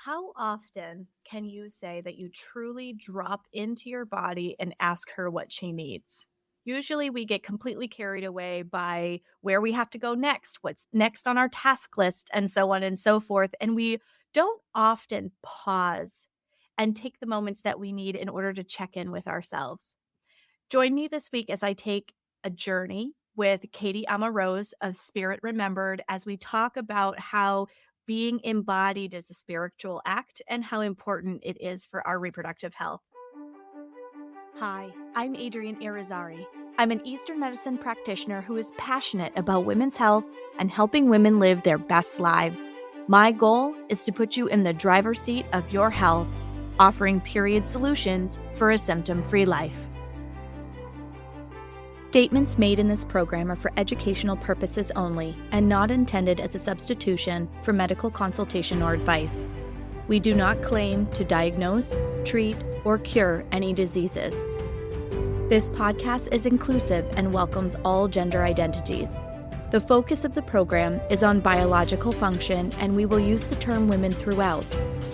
How often can you say that you truly drop into your body and ask her what she needs? Usually we get completely carried away by where we have to go next, what's next on our task list, and so on and so forth. And we don't often pause and take the moments that we need in order to check in with ourselves. Join me this week as I take a journey with Katie Amarose of Spirit Remembered as we talk about how being embodied is a spiritual act and how important it is for our reproductive health. Hi, I'm Adrienne Irizarry. I'm an Eastern medicine practitioner who is passionate about women's health and helping women live their best lives. My goal is to put you in the driver's seat of your health, offering period solutions for a symptom-free life. Statements made in this program are for educational purposes only and not intended as a substitution for medical consultation or advice. We do not claim to diagnose, treat, or cure any diseases. This podcast is inclusive and welcomes all gender identities. The focus of the program is on biological function, and we will use the term women throughout,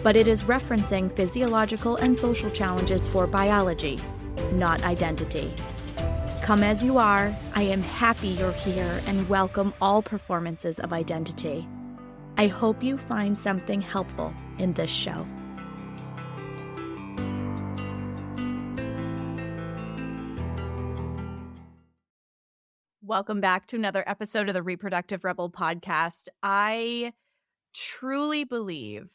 but it is referencing physiological and social challenges for biology, not identity. Come as you are, I am happy you're here and welcome all performances of identity. I hope you find something helpful in this show. Welcome back to another episode of the Reproductive Rebel podcast. I truly believe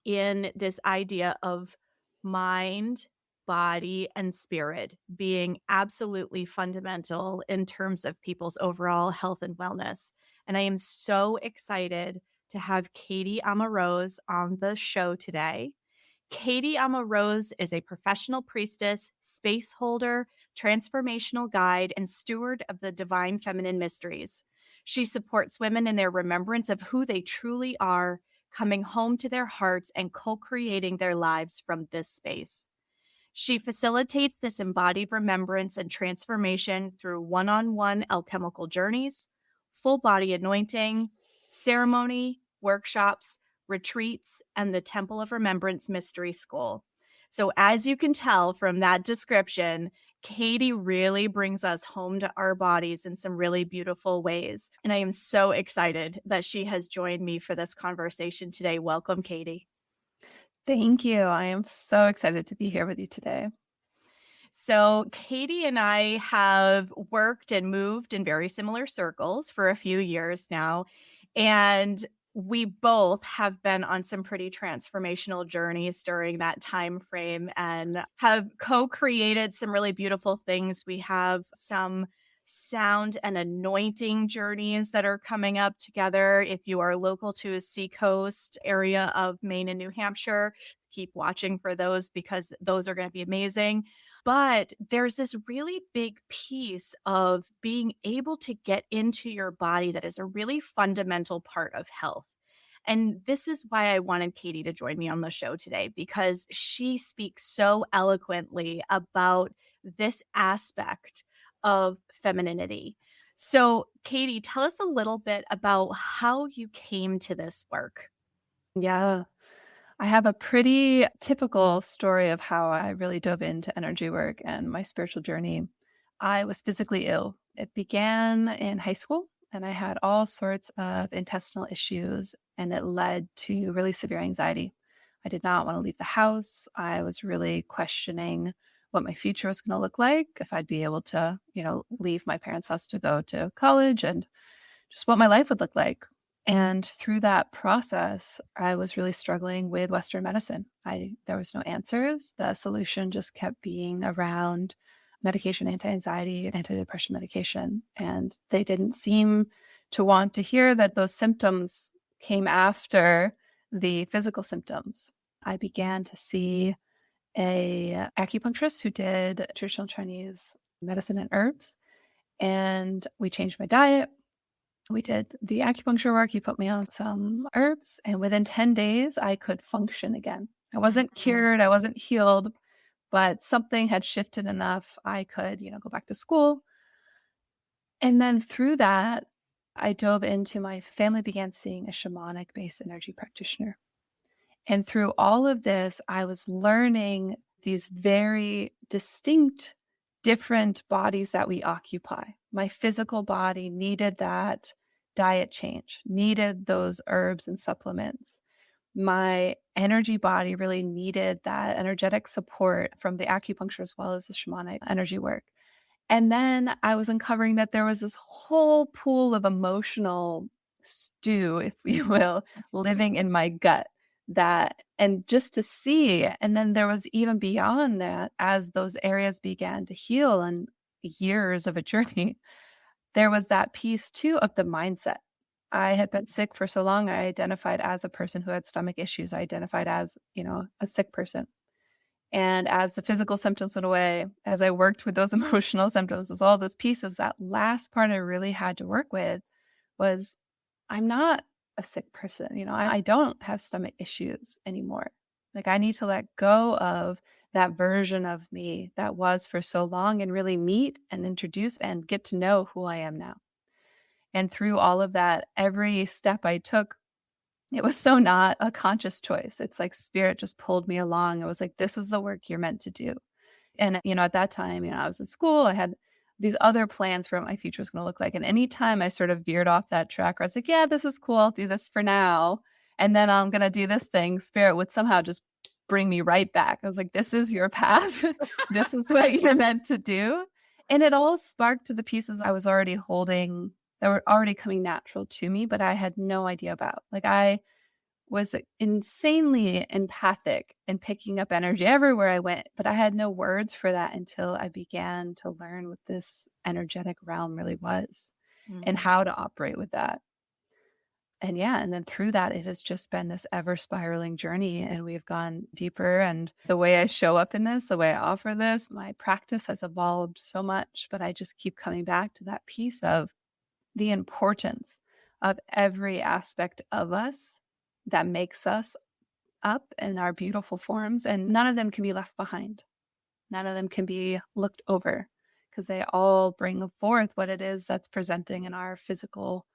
in this idea of mind, body, and spirit being absolutely fundamental in terms of people's overall health and wellness. And I am so excited to have Katie Amarose on the show today. Katie Amarose is a professional priestess, space holder, transformational guide, and steward of the divine feminine mysteries. She supports women in their remembrance of who they truly are, coming home to their hearts and co-creating their lives from this space. She facilitates this embodied remembrance and transformation through one-on-one alchemical journeys, full body anointing, ceremony, workshops, retreats, and the Temple of Remembrance Mystery School. So as you can tell from that description, Katie really brings us home to our bodies in some really beautiful ways. And I am so excited that she has joined me for this conversation today. Welcome, Katie. Thank you. I am so excited to be here with you today. So Katie and I have worked and moved in very similar circles for a few years now, and we both have been on some pretty transformational journeys during that time frame and have co-created some really beautiful things. We have some sound and anointing journeys that are coming up together. If you are local to a seacoast area of Maine and New Hampshire, keep watching for those because those are going to be amazing. But there's this really big piece of being able to get into your body that is a really fundamental part of health. And this is why I wanted Katie to join me on the show today, because she speaks so eloquently about this aspect of femininity. So, Katie, tell us a little bit about how you came to this work. Yeah, I have a pretty typical story of how I really dove into energy work and my spiritual journey. I was physically ill. It began in high school, and I had all sorts of intestinal issues, and it led to really severe anxiety. I did not want to leave the house. I was really questioning what my future was going to look like, if I'd be able to, leave my parents' house to go to college, and just what my life would look like. And through that process, I was really struggling with Western medicine. There was no answers. The solution just kept being around medication, anti-anxiety, and antidepressant medication. And they didn't seem to want to hear that those symptoms came after the physical symptoms. I began to see an acupuncturist who did traditional Chinese medicine and herbs. And we changed my diet. We did the acupuncture work. He put me on some herbs. And within 10 days, I could function again. I wasn't cured. I wasn't healed, but something had shifted enough. I could, go back to school. And then through that, I dove into my family began seeing a shamanic-based energy practitioner. And through all of this, I was learning these very distinct, different bodies that we occupy. My physical body needed that diet change, needed those herbs and supplements. My energy body really needed that energetic support from the acupuncture as well as the shamanic energy work. And then I was uncovering that there was this whole pool of emotional stew, if you will, living in my gut that and just to see and then there was even beyond that as those areas began to heal and years of a journey, there was that piece too of the mindset. I had been sick for so long. I identified as a person who had stomach issues. I identified as, a sick person. And as the physical symptoms went away, as I worked with those emotional symptoms, as all those pieces, that last part I really had to work with was I'm not a sick person. I don't have stomach issues anymore. Like I need to let go of that version of me that was for so long and really meet and introduce and get to know who I am now. And through all of that, every step I took it was so not a conscious choice. It's like spirit just pulled me along. It was like, this is the work you're meant to do. And, at that time, I was in school. I had these other plans for what my future was going to look like. And anytime I sort of veered off that track, where I was like, yeah, this is cool. I'll do this for now. And then I'm going to do this thing. Spirit would somehow just bring me right back. I was like, this is your path. This is what you're meant to do. And it all sparked to the pieces I was already holding that were already coming natural to me, but I had no idea about. Like I was insanely empathic and picking up energy everywhere I went, but I had no words for that until I began to learn what this energetic realm really was and Mhm. how to operate with that. And yeah, and then through that, it has just been this ever spiraling journey. And we've gone deeper. And the way I show up in this, the way I offer this, my practice has evolved so much. But I just keep coming back to that piece of the importance of every aspect of us that makes us up in our beautiful forms. And none of them can be left behind. None of them can be looked over because they all bring forth what it is that's presenting in our physical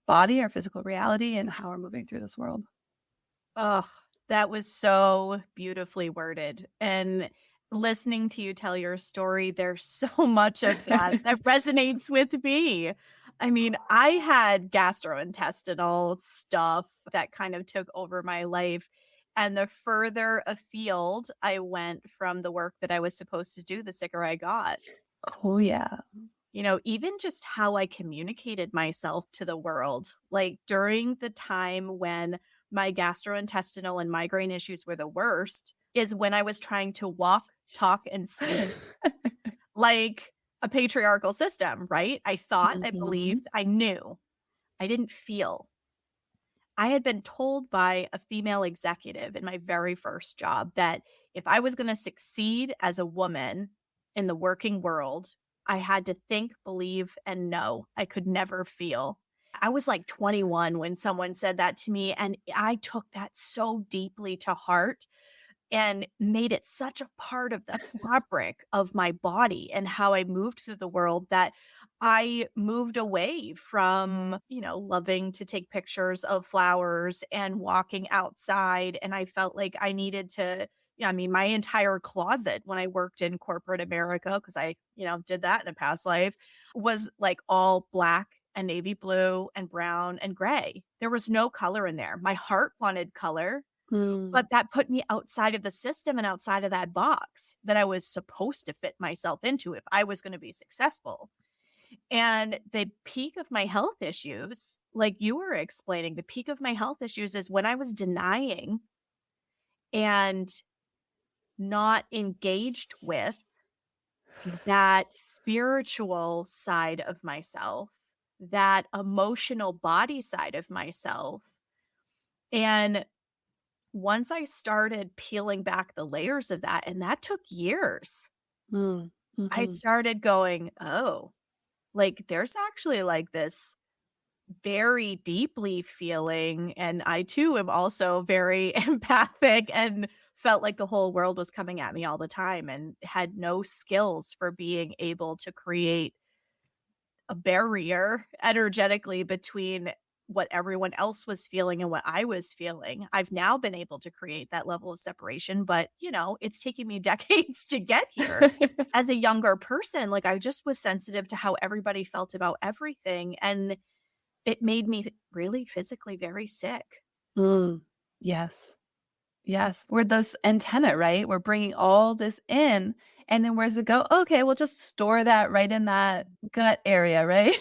body, our physical reality, and how we're moving through this world. Oh, that was so beautifully worded. And listening to you tell your story, there's so much of that that resonates with me. I mean, I had gastrointestinal stuff that kind of took over my life. And the further afield I went from the work that I was supposed to do, the sicker I got. Oh, yeah. Even just how I communicated myself to the world, like during the time when my gastrointestinal and migraine issues were the worst, is when I was trying to walk, talk, and speak like a patriarchal system, right? I thought, I Mhm. believed, I knew, I didn't feel. I had been told by a female executive in my very first job that if I was going to succeed as a woman in the working world, I had to think, believe, and know. I could never feel. I was like 21 when someone said that to me, and I took that so deeply to heart and made it such a part of the fabric of my body and how I moved through the world that I moved away from, loving to take pictures of flowers and walking outside. And I felt like I needed to, yeah, I mean, my entire closet when I worked in corporate America, because I, did that in a past life, was like all black and navy blue and brown and gray. There was no color in there. My heart wanted color, Mm. but that put me outside of the system and outside of that box that I was supposed to fit myself into if I was gonna be successful. And the peak of my health issues, like you were explaining, the peak of my health issues is when I was denying and not engaged with that spiritual side of myself, that emotional body side of myself. And once I started peeling back the layers of that, and that took years, Mm. I Mhm. started going, "Oh, like, there's actually, like, this very deeply feeling," and I too am also very empathic and felt like the whole world was coming at me all the time and had no skills for being able to create a barrier energetically between what everyone else was feeling and what I was feeling. I've now been able to create that level of separation, but, it's taken me decades to get here. As a younger person, like, I just was sensitive to how everybody felt about everything, and it made me really physically very sick. Mm, yes. Yes, we're this antenna, right? We're bringing all this in, and then where does it go? Okay, we'll just store that right in that gut area, right?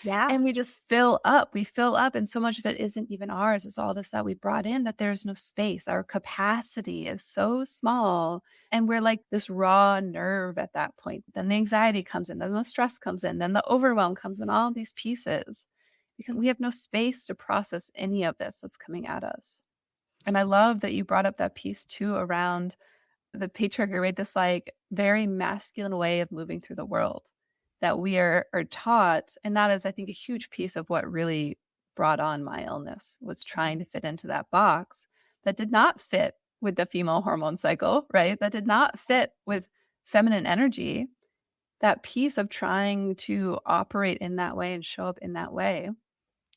Yeah. And we just fill up. We fill up, and so much of it isn't even ours. It's all this that we brought in that there's no space. Our capacity is so small, and we're like this raw nerve at that point. Then the anxiety comes in, then the stress comes in, then the overwhelm comes in, all these pieces because we have no space to process any of this that's coming at us. And I love that you brought up that piece too around the patriarchy, right? This like very masculine way of moving through the world that we are taught. And that is, I think, a huge piece of what really brought on my illness was trying to fit into that box that did not fit with the female hormone cycle, right? That did not fit with feminine energy. That piece of trying to operate in that way and show up in that way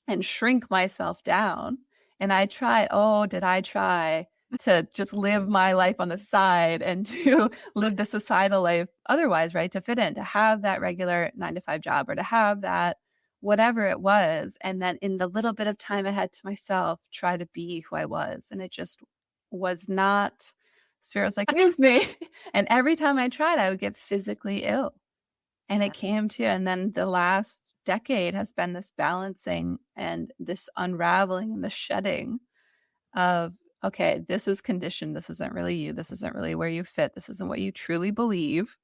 and shrink myself down. And did I try to just live my life on the side and to live the societal life otherwise, right? To fit in, to have that regular 9 to 5 job or to have that whatever it was. And then in the little bit of time I had to myself, try to be who I was. And it just was not, Spirit was like, move me. And every time I tried, I would get physically ill. And it Yeah. came to and then the last decade has been this balancing and this unraveling and the shedding of, okay, this is conditioned. This isn't really you. This isn't really where you fit. This isn't what you truly believe.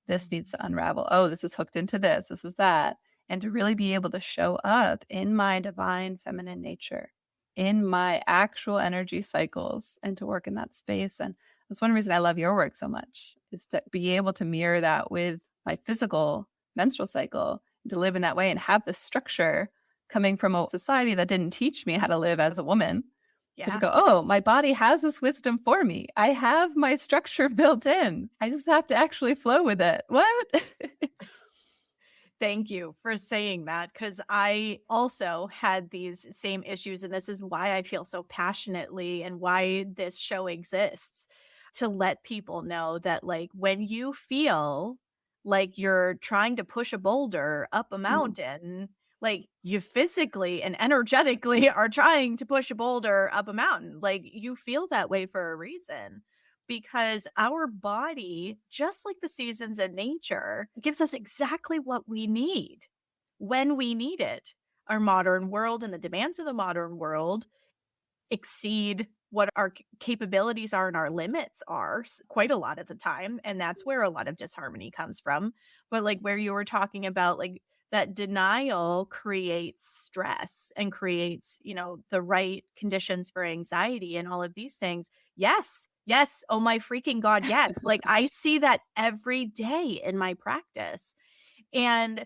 This needs to unravel. Oh, this is hooked into this. This is that. And to really be able to show up in my divine feminine nature, in my actual energy cycles, and to work in that space. And that's one reason I love your work so much, is to be able to mirror that with my physical menstrual cycle, to live in that way and have this structure coming from a society that didn't teach me how to live as a woman. But to Yeah. go, oh, my body has this wisdom for me. I have my structure built in. I just have to actually flow with it. What? Thank you for saying that because I also had these same issues. And this is why I feel so passionately and why this show exists to let people know that, like, when you feel like you're trying to push a boulder up a Mm. mountain, like you physically and energetically are trying to push a boulder up a mountain. Like you feel that way for a reason because our body, just like the seasons in nature, gives us exactly what we need when we need it. Our modern world and the demands of the modern world exceed what our capabilities are and our limits are quite a lot of the time, and that's where a lot of disharmony comes from. But like where you were talking about, like, that denial creates stress and creates, the right conditions for anxiety and all of these things. Yes, yes, oh my freaking god, yes. Like I see that every day in my practice. And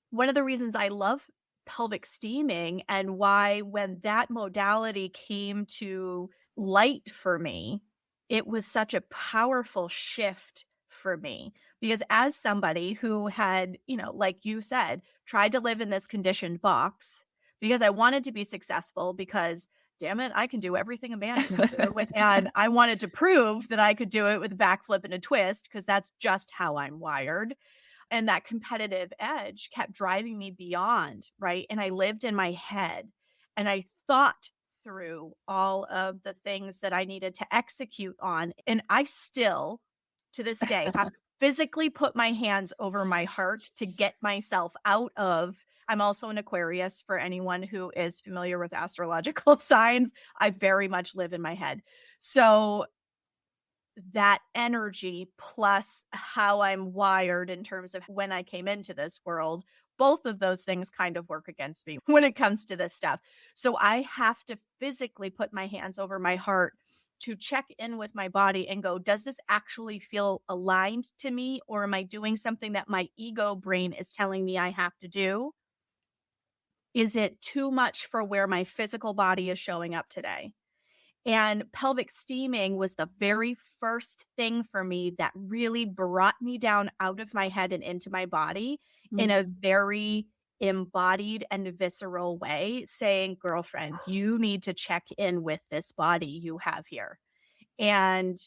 one of the reasons I love pelvic steaming and why when that modality came to light for me, it was such a powerful shift for me. Because as somebody who had, like you said, tried to live in this conditioned box because I wanted to be successful because damn it, I can do everything a man can do. And I wanted to prove that I could do it with a backflip and a twist because that's just how I'm wired. And that competitive edge kept driving me beyond, right? And I lived in my head and I thought through all of the things that I needed to execute on. And I still, to this day, have to physically put my hands over my heart to get myself out of. I'm also an Aquarius for anyone who is familiar with astrological signs. I very much live in my head. So that energy plus how I'm wired in terms of when I came into this world, both of those things kind of work against me when it comes to this stuff. So I have to physically put my hands over my heart to check in with my body and go, does this actually feel aligned to me? Or am I doing something that my ego brain is telling me I have to do? Is it too much for where my physical body is showing up today? And pelvic steaming was the very first thing for me that really brought me down out of my head and into my body in a Mm. very embodied and visceral way saying, "Girlfriend, you need to check in with this body you have here. And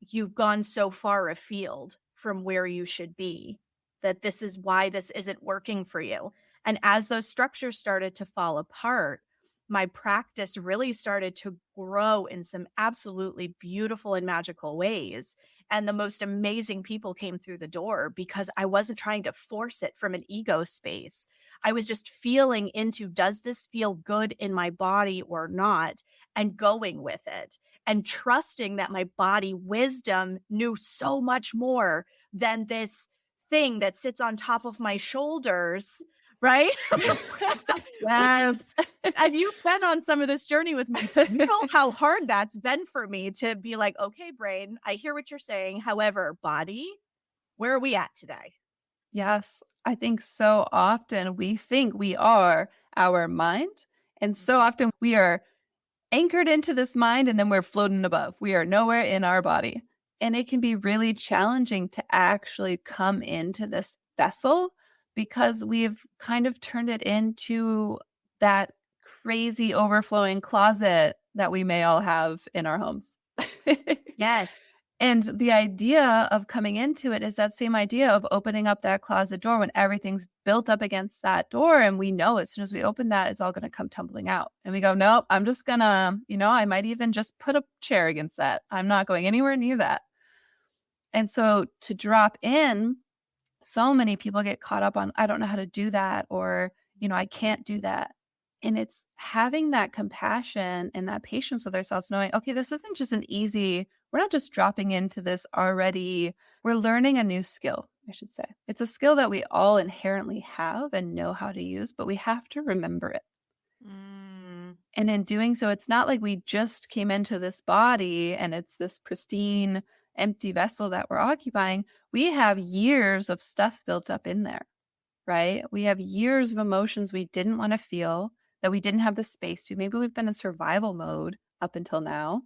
you've gone so far afield from where you should be that this is why this isn't working for you." And as those structures started to fall apart, my practice really started to grow in some absolutely beautiful and magical ways. And the most amazing people came through the door because I wasn't trying to force it from an ego space. I was just feeling into, does this feel good in my body or not? And going with it and trusting that my body wisdom knew so much more than this thing that sits on top of my shoulders, right? Yes. And you've been on some of this journey with me. So you know how hard that's been for me to be like, okay, brain, I hear what you're saying. However, body, where are we at today? Yes, I think so often we think we are our mind, and so often we are anchored into this mind and then we're floating above. We are nowhere in our body. And it can be really challenging to actually come into this vessel because we've kind of turned it into that crazy overflowing closet that we may all have in our homes. Yes. And the idea of coming into it is that same idea of opening up that closet door when everything's built up against that door. And we know as soon as we open that, it's all going to come tumbling out. And we go, nope, I'm just going to, I might even just put a chair against that. I'm not going anywhere near that. And so to drop in, so many people get caught up on, I don't know how to do that, or, I can't do that. And it's having that compassion and that patience with ourselves, knowing, okay, this isn't just an easy, we're not just dropping into this already, we're learning a new skill, I should say. It's a skill that we all inherently have and know how to use, but we have to remember it. Mm. And in doing so, it's not like we just came into this body and it's this pristine, empty vessel that we're occupying. We have years of stuff built up in there, right? We have years of emotions we didn't want to feel, that we didn't have the space to. Maybe we've been in survival mode up until now.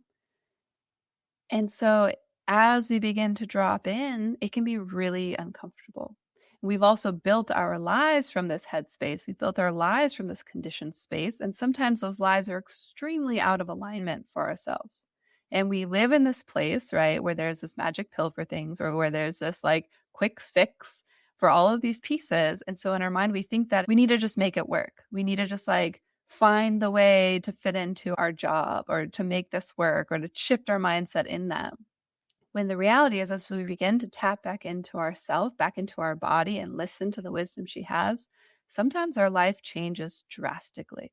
And so as we begin to drop in, it can be really uncomfortable. We've also built our lives from this headspace. We've built our lives from this conditioned space. And sometimes those lives are extremely out of alignment for ourselves. And we live in this place, right, where there's this magic pill for things, or where there's this like quick fix for all of these pieces. And so in our mind, we think that we need to just make it work. We need to just like find the way to fit into our job or to make this work or to shift our mindset in that. When the reality is, as we begin to tap back into ourself, back into our body and listen to the wisdom she has, sometimes our life changes drastically.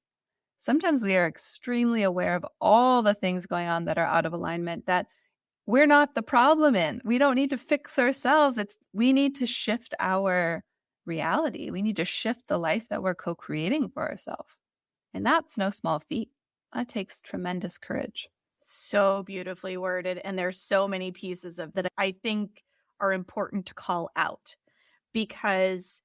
Sometimes we are extremely aware of all the things going on that are out of alignment that we're not the problem in. We don't need to fix ourselves. We need to shift our reality. We need to shift the life that we're co-creating for ourselves. And that's no small feat. That takes tremendous courage. So beautifully worded. And there's so many pieces of that I think are important to call out because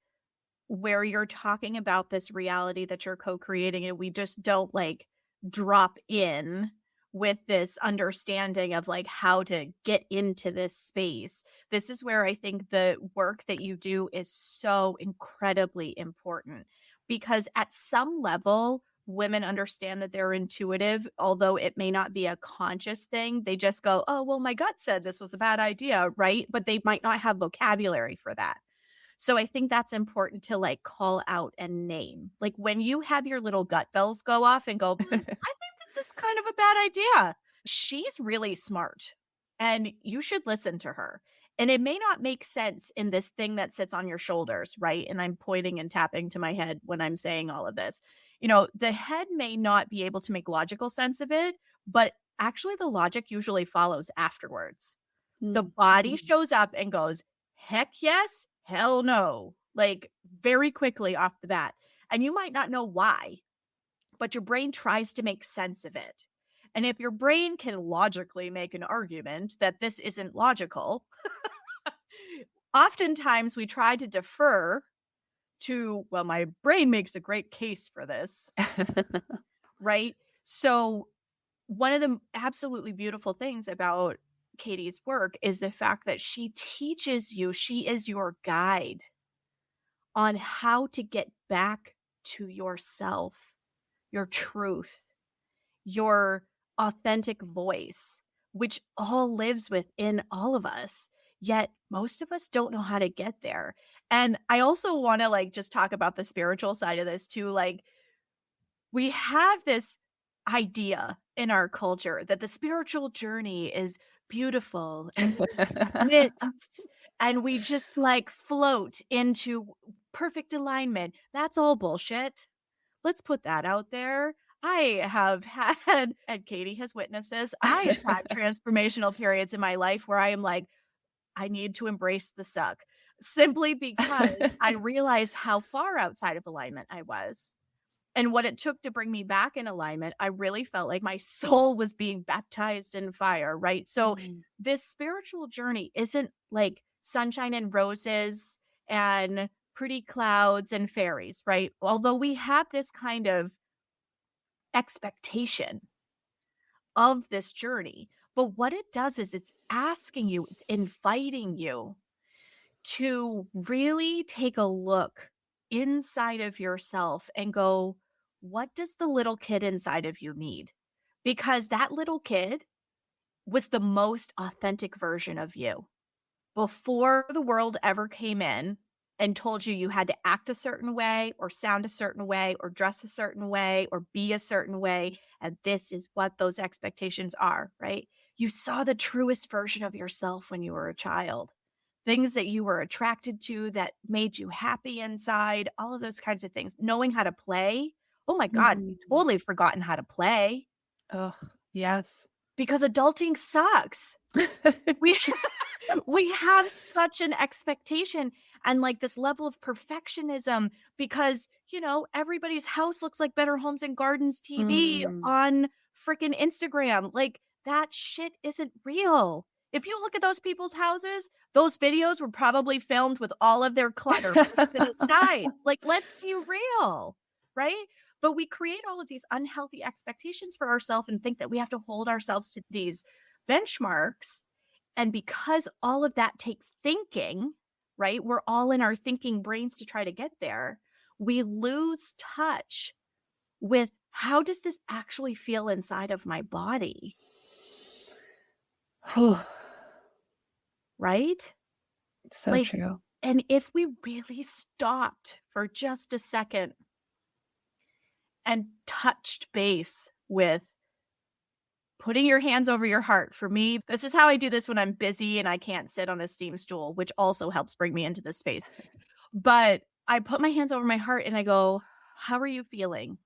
where you're talking about this reality that you're co-creating and we just don't like drop in with this understanding of like how to get into this space. This is where I think the work that you do is so incredibly important because at some level women understand that they're intuitive, although it may not be a conscious thing. They just go, "Oh, well my gut said this was a bad idea," right? But they might not have vocabulary for that. So I think that's important to like call out and name. Like when you have your little gut bells go off and go, I think this is kind of a bad idea. She's really smart and you should listen to her. And it may not make sense in this thing that sits on your shoulders, right? And I'm pointing and tapping to my head when I'm saying all of this. The head may not be able to make logical sense of it, but actually the logic usually follows afterwards. The Mm. body shows up and goes, heck yes, hell no, like very quickly off the bat. And you might not know why, but your brain tries to make sense of it. And if your brain can logically make an argument that this isn't logical, oftentimes we try to defer to, well, my brain makes a great case for this, right? So one of the absolutely beautiful things about Katie's work is the fact that she teaches you, she is your guide on how to get back to yourself, your truth, your authentic voice, which all lives within all of us. Yet most of us don't know how to get there. And I also want to like just talk about the spiritual side of this too. Like we have this idea in our culture that the spiritual journey is beautiful and bliss and we just like float into perfect alignment. That's all bullshit. Let's put that out there. I have had, and Katie has witnessed this, I have had transformational periods in my life where I am like, I need to embrace the suck simply because I realized how far outside of alignment I was and what it took to bring me back in alignment. I really felt like my soul was being baptized in fire, right? So Mm. this spiritual journey isn't like sunshine and roses and pretty clouds and fairies, right? Although we have this kind of expectation of this journey. But what it does is it's asking you, it's inviting you to really take a look inside of yourself and go, what does the little kid inside of you need? Because that little kid was the most authentic version of you before the world ever came in and told you you had to act a certain way or sound a certain way or dress a certain way or be a certain way. And this is what those expectations are, right? You saw the truest version of yourself when you were a child. Things that you were attracted to that made you happy inside, all of those kinds of things. Knowing how to play. Oh my God, we Mhm. totally forgotten how to play Oh, yes. because adulting sucks. We we have such an expectation and like this level of perfectionism because, everybody's house looks like Better Homes and Gardens TV Mm. on freaking Instagram. Like that shit isn't real. If you look at those people's houses, those videos were probably filmed with all of their clutter to the sides. Like, let's be real, right? But we create all of these unhealthy expectations for ourselves and think that we have to hold ourselves to these benchmarks, and because all of that takes thinking, right? We're all in our thinking brains to try to get there. We lose touch with how does this actually feel inside of my body, Oh, right? so Like, true. and if we really stopped for just a second and touched base with putting your hands over your heart. For me, this is how I do this when I'm busy and I can't sit on a steam stool, which also helps bring me into this space. But I put my hands over my heart and I go, "How are you feeling?"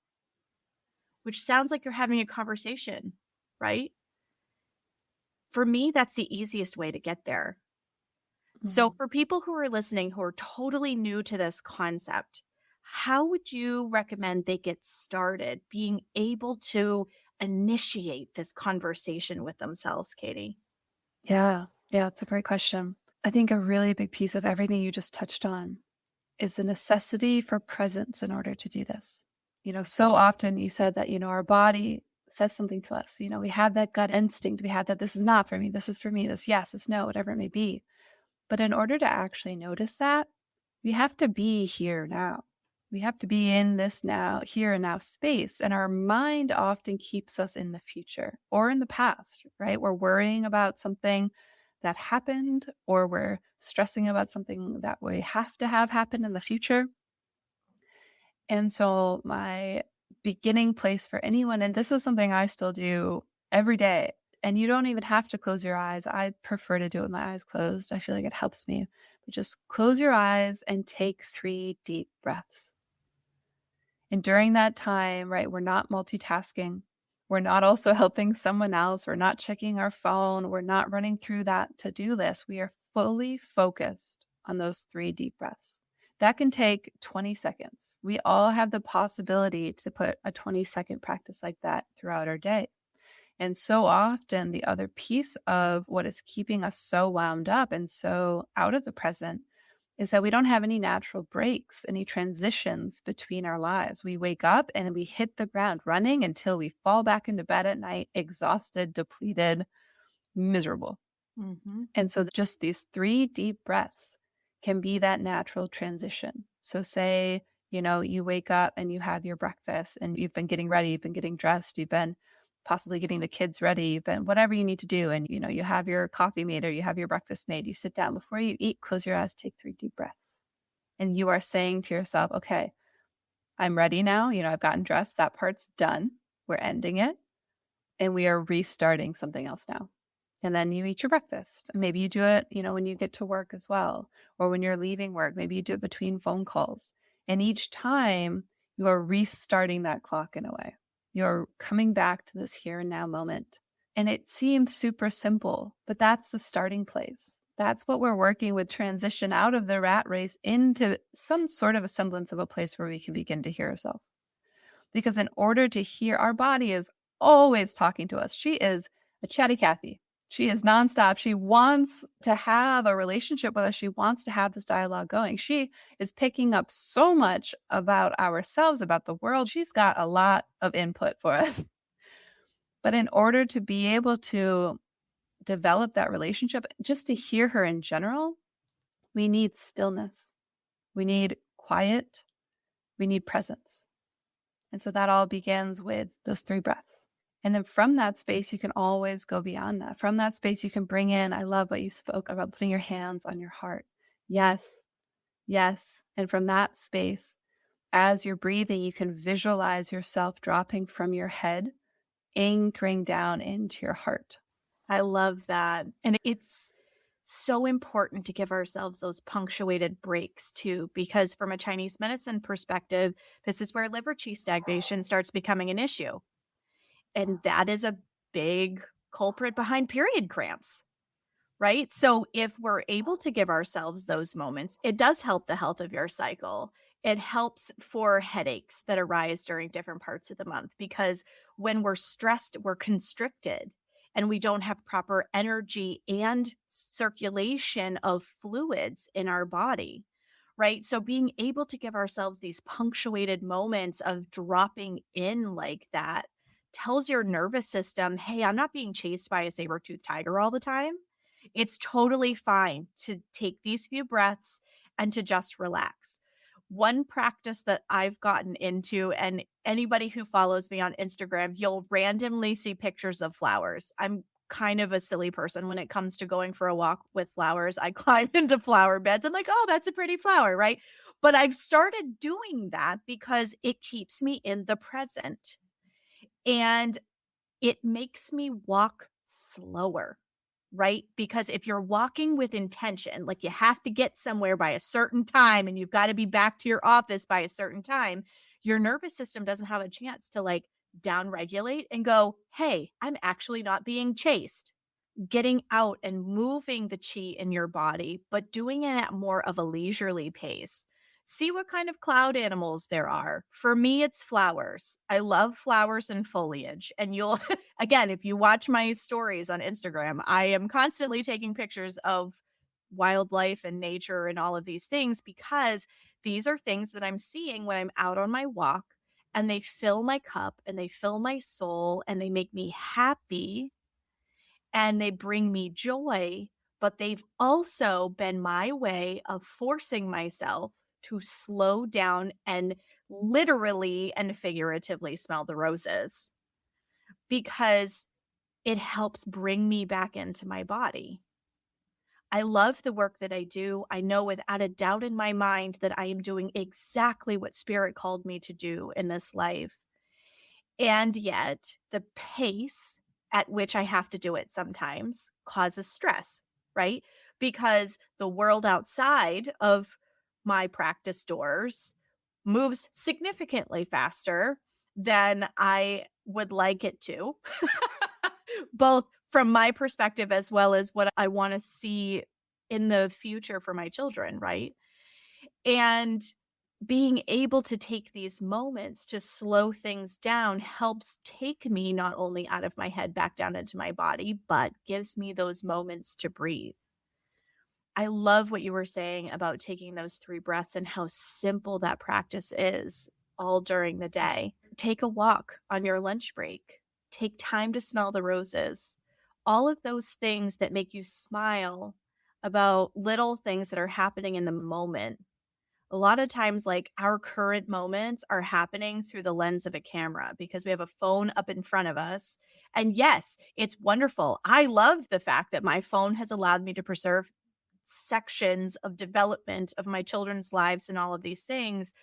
Which sounds like you're having a conversation, right? For me, that's the easiest way to get there. So, Mhm. for people who are listening who are totally new to this concept, how would you recommend they get started being able to initiate this conversation with themselves, Katie? Yeah. Yeah, it's a great question. I think a really big piece of everything you just touched on is the necessity for presence in order to do this. So often you said that, our body says something to us. We have that gut instinct. We have that this is not for me, this is for me, this yes, this no, whatever it may be. But in order to actually notice that, we have to be here now. We have to be in this now, here and now space. And our mind often keeps us in the future or in the past, right? We're worrying about something that happened, or we're stressing about something that we have to have happen in the future. And so, my beginning place for anyone, and this is something I still do every day, and you don't even have to close your eyes. I prefer to do it with my eyes closed. I feel like it helps me. But just close your eyes and take 3 deep breaths. And during that time, right, we're not multitasking. We're not also helping someone else. We're not checking our phone. We're not running through that to do list. We are fully focused on those 3 deep breaths. That can take 20 seconds. We all have the possibility to put a 20-second practice like that throughout our day. And so often, the other piece of what is keeping us so wound up and so out of the present is that we don't have any natural breaks, any transitions between our lives. We wake up and we hit the ground running until we fall back into bed at night, exhausted, depleted, miserable. Mhm. And so just these 3 deep breaths can be that natural transition. So say, you wake up and you have your breakfast and you've been getting ready, you've been getting dressed, you've been possibly getting the kids ready, you've been whatever you need to do. And, you have your coffee made or you have your breakfast made. You sit down before you eat, close your eyes, take 3 deep breaths. And you are saying to yourself, okay, I'm ready now. I've gotten dressed. That part's done. We're ending it. And we are restarting something else now. And then you eat your breakfast. Maybe you do it, when you get to work as well, or when you're leaving work. Maybe you do it between phone calls. And each time you are restarting that clock in a way. You're coming back to this here and now moment. And it seems super simple, but that's the starting place. That's what we're working with, transition out of the rat race into some sort of a semblance of a place where we can begin to hear ourselves. Because in order to hear, our body is always talking to us. She is a chatty Cathy. She is nonstop. She wants to have a relationship with us. She wants to have this dialogue going. She is picking up so much about ourselves, about the world. She's got a lot of input for us. But in order to be able to develop that relationship, just to hear her in general, we need stillness. We need quiet. We need presence. And so that all begins with those 3 breaths. And then from that space, you can always go beyond that. From that space, you can bring in, I love what you spoke about, putting your hands on your heart. Yes, yes. And from that space, as you're breathing, you can visualize yourself dropping from your head, anchoring down into your heart. I love that. And it's so important to give ourselves those punctuated breaks too, because from a Chinese medicine perspective, this is where liver qi stagnation starts becoming an issue. And that is a big culprit behind period cramps, right? So if we're able to give ourselves those moments, it does help the health of your cycle. It helps for headaches that arise during different parts of the month, because when we're stressed, we're constricted and we don't have proper energy and circulation of fluids in our body, right? So being able to give ourselves these punctuated moments of dropping in like that tells your nervous system, hey, I'm not being chased by a saber-toothed tiger all the time. It's totally fine to take these few breaths and to just relax. One practice that I've gotten into, and anybody who follows me on Instagram, you'll randomly see pictures of flowers. I'm kind of a silly person when it comes to going for a walk with flowers. I climb into flower beds. I'm like, oh, that's a pretty flower, right? But I've started doing that because it keeps me in the present and it makes me walk slower, right? Because if you're walking with intention, like you have to get somewhere by a certain time and you've got to be back to your office by a certain time, your nervous system doesn't have a chance to like down regulate and go, hey, I'm actually not being chased. Getting out and moving the chi in your body, but doing it at more of a leisurely pace. See what kind of cloud animals there are. For me, it's flowers. I love flowers and foliage. And you'll, again, if you watch my stories on Instagram, I am constantly taking pictures of wildlife and nature and all of these things because these are things that I'm seeing when I'm out on my walk and they fill my cup and they fill my soul and they make me happy and they bring me joy, but they've also been my way of forcing myself to slow down and literally and figuratively smell the roses because it helps bring me back into my body. I love the work that I do. I know without a doubt in my mind that I am doing exactly what Spirit called me to do in this life. And yet, the pace at which I have to do it sometimes causes stress, right? Because the world outside of my practice doors moves significantly faster than I would like it to, both from my perspective as well as what I want to see in the future for my children, right? And being able to take these moments to slow things down helps take me not only out of my head back down into my body, but gives me those moments to breathe. I love what you were saying about taking those 3 breaths and how simple that practice is all during the day. Take a walk on your lunch break. Take time to smell the roses. All of those things that make you smile about little things that are happening in the moment. A lot of times, like, our current moments are happening through the lens of a camera because we have a phone up in front of us. And yes, it's wonderful. I love the fact that my phone has allowed me to preserve sections of development of my children's lives and all of these things.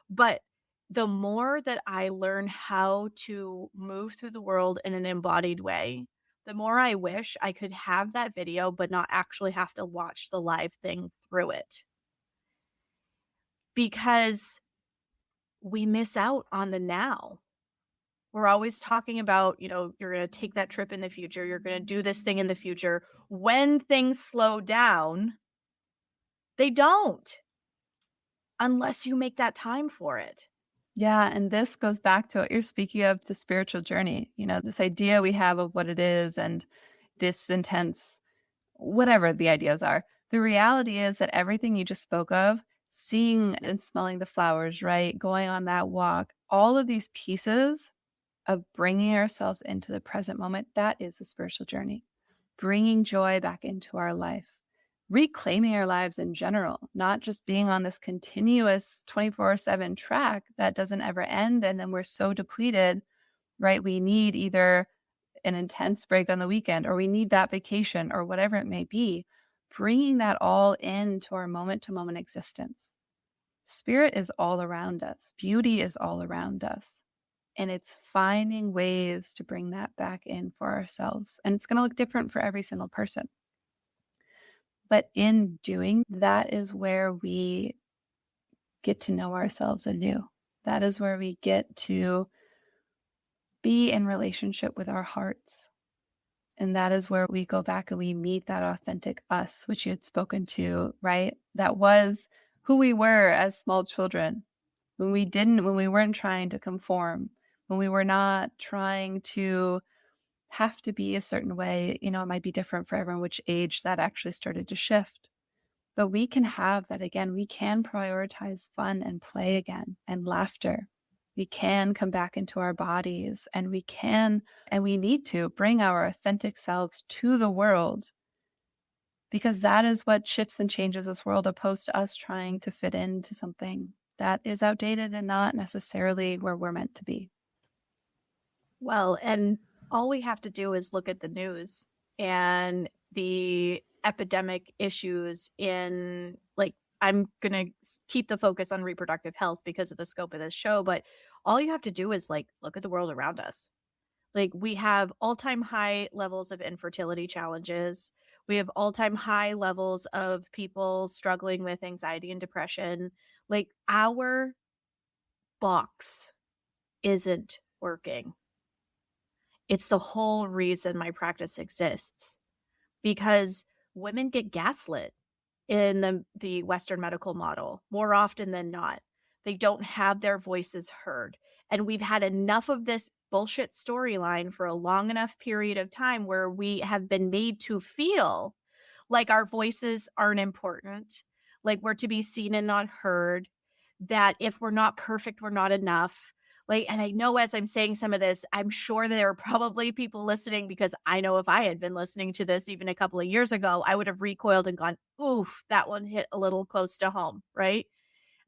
But the more that I learn how to move through the world in an embodied way, the more I wish I could have that video, but not actually have to watch the live thing through it. Because we miss out on the now. We're always talking about, you're going to take that trip in the future. You're going to do this thing in the future. When things slow down, they don't unless you make that time for it. Yeah, and this goes back to what you're speaking of, the spiritual journey. This idea we have of what it is and this intense, whatever the ideas are. The reality is that everything you just spoke of, seeing and smelling the flowers, right? Going on that walk, all of these pieces of bringing ourselves into the present moment, that is a spiritual journey. Bringing joy back into our life, reclaiming our lives in general, not just being on this continuous 24/7 track that doesn't ever end. And then we're so depleted, right? We need either an intense break on the weekend or we need that vacation or whatever it may be, bringing that all into our moment to moment existence. Spirit is all around us, beauty is all around us. And it's finding ways to bring that back in for ourselves. And it's going to look different for every single person. But in doing that is where we get to know ourselves anew. That is where we get to be in relationship with our hearts. And that is where we go back and we meet that authentic us, which you had spoken to, right? That was who we were as small children when we weren't trying to conform, when we were not trying to have to be a certain way. It might be different for everyone, which age that actually started to shift. But we can have that again. We can prioritize fun and play again and laughter. We can come back into our bodies and we need to bring our authentic selves to the world because that is what shifts and changes this world opposed to us trying to fit into something that is outdated and not necessarily where we're meant to be. Well, and all we have to do is look at the news and the epidemic issues in, like, I'm going to keep the focus on reproductive health because of the scope of this show, but all you have to do is, like, look at the world around us. Like, we have all-time high levels of infertility challenges. We have all-time high levels of people struggling with anxiety and depression. Like, our box isn't working. It's the whole reason my practice exists because women get gaslit in the Western medical model more often than not. They don't have their voices heard. And we've had enough of this bullshit storyline for a long enough period of time where we have been made to feel like our voices aren't important, like we're to be seen and not heard, that if we're not perfect, we're not enough. Like, and I know as I'm saying some of this, I'm sure there are probably people listening because I know if I had been listening to this even a couple of years ago, I would have recoiled and gone, oof, that one hit a little close to home, right?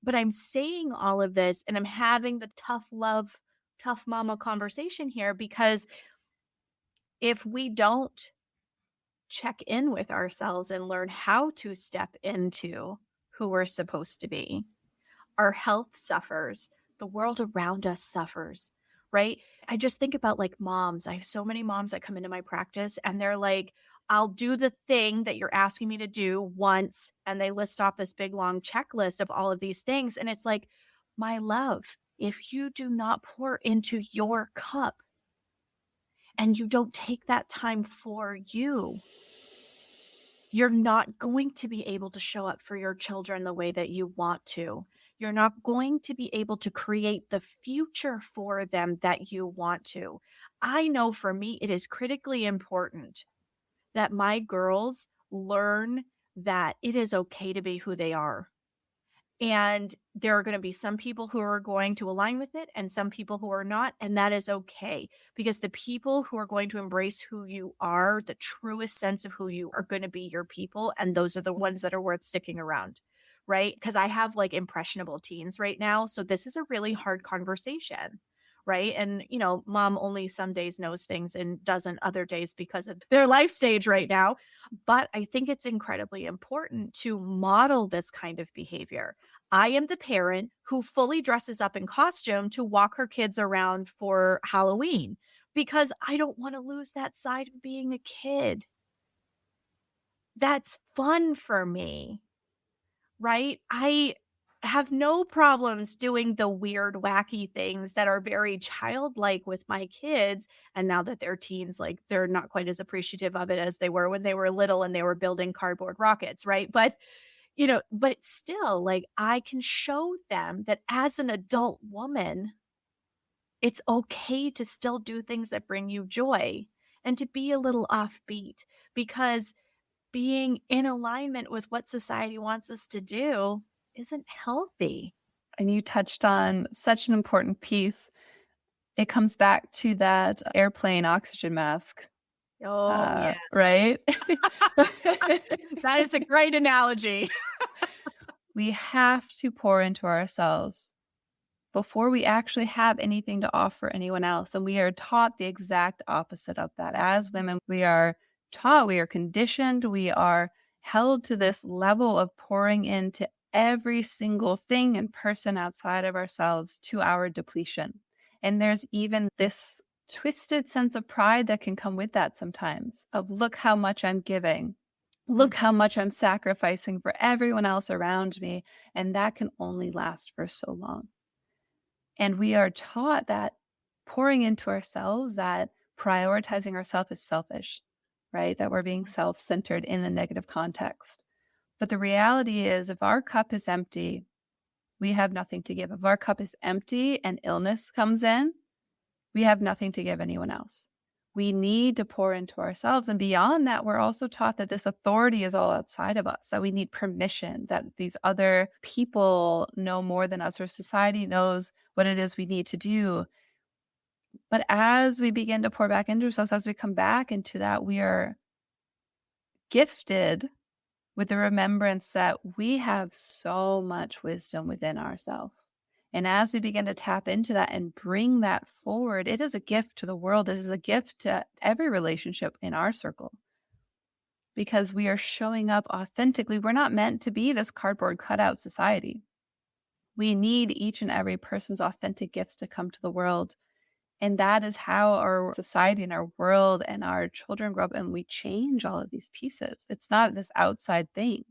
But I'm saying all of this and I'm having the tough love, tough mama conversation here because if we don't check in with ourselves and learn how to step into who we're supposed to be, our health suffers, the world around us suffers, right? I just think about like moms. I have so many moms that come into my practice and they're like, I'll do the thing that you're asking me to do once. And they list off this big long checklist of all of these things. And it's like, my love, if you do not pour into your cup and you don't take that time for you, you're not going to be able to show up for your children the way that you want to. You're not going to be able to create the future for them that you want to. I know for me, it is critically important that my girls learn that it is okay to be who they are. And there are going to be some people who are going to align with it and some people who are not. And that is okay, because the people who are going to embrace who you are, the truest sense of who you are, going to be your people. And those are the ones that are worth sticking around. Right. Because I have like impressionable teens right now. So this is a really hard conversation. Right. And, mom only some days knows things and doesn't other days because of their life stage right now. But I think it's incredibly important to model this kind of behavior. I am the parent who fully dresses up in costume to walk her kids around for Halloween because I don't want to lose that side of being a kid. That's fun for me, right? I have no problems doing the weird, wacky things that are very childlike with my kids. And now that they're teens, like they're not quite as appreciative of it as they were when they were little and they were building cardboard rockets, right? But still, like, I can show them that as an adult woman, it's okay to still do things that bring you joy and to be a little offbeat, because being in alignment with what society wants us to do isn't healthy. And you touched on such an important piece. It comes back to that airplane oxygen mask, Oh, yes. right? That is a great analogy. We have to pour into ourselves before we actually have anything to offer anyone else. And we are taught the exact opposite of that. As women, we are taught, we are conditioned, we are held to this level of pouring into every single thing and person outside of ourselves to our depletion. And there's even this twisted sense of pride that can come with that sometimes of look how much I'm giving. Look how much I'm sacrificing for everyone else around me. And that can only last for so long. And we are taught that pouring into ourselves, that prioritizing ourselves is selfish, right? That we're being self centered in a negative context. But the reality is, if our cup is empty, we have nothing to give. If our cup is empty and illness comes in, we have nothing to give anyone else. We need to pour into ourselves. And beyond that, we're also taught that this authority is all outside of us, that we need permission, that these other people know more than us, or society knows what it is we need to do. But as we begin to pour back into ourselves, as we come back into that, we are gifted with the remembrance that we have so much wisdom within ourselves. And as we begin to tap into that and bring that forward, it is a gift to the world. It is a gift to every relationship in our circle, because we are showing up authentically. We're not meant to be this cardboard cutout society. We need each and every person's authentic gifts to come to the world. And that is how our society and our world and our children grow up, and we change all of these pieces. It's not this outside thing.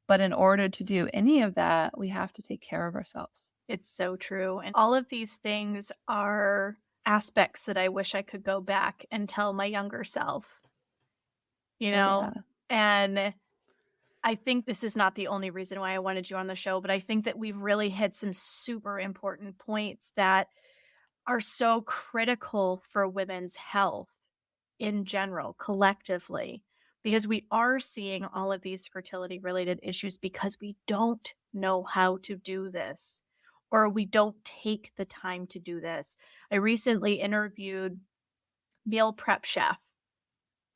But in order to do any of that, we have to take care of ourselves. It's so true. And all of these things are aspects that I wish I could go back and tell my younger self, you know? Yeah. And I think this is not the only reason why I wanted you on the show, but I think that we've really hit some super important points that are so critical for women's health in general, collectively, because we are seeing all of these fertility related issues because we don't know how to do this, or we don't take the time to do this. I recently interviewed meal prep chef,